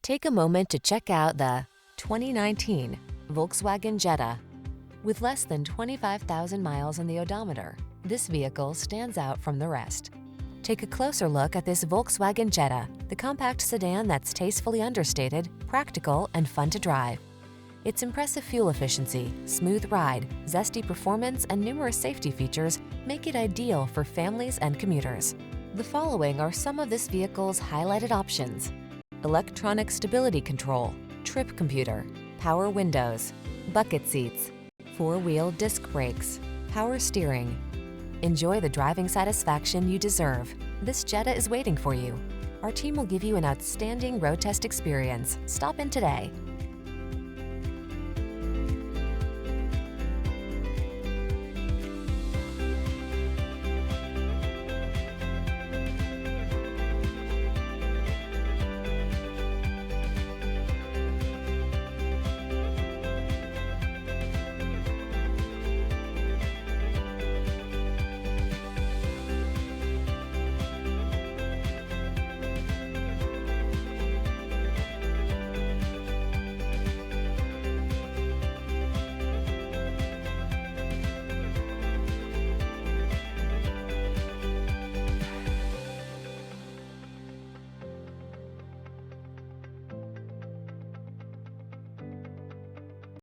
Take a moment to check out the 2019 Volkswagen Jetta. With less than 25,000 miles on the odometer, this vehicle stands out from the rest. Take a closer look at this Volkswagen Jetta, the compact sedan that's tastefully understated, practical, and fun to drive. Its impressive fuel efficiency, smooth ride, zesty performance, and numerous safety features make it ideal for families and commuters. The following are some of this vehicle's highlighted options: electronic stability control, trip computer, power windows, bucket seats, four-wheel disc brakes, power steering. Enjoy the driving satisfaction you deserve. This Jetta is waiting for you. Our team will give you an outstanding road test experience. Stop in today.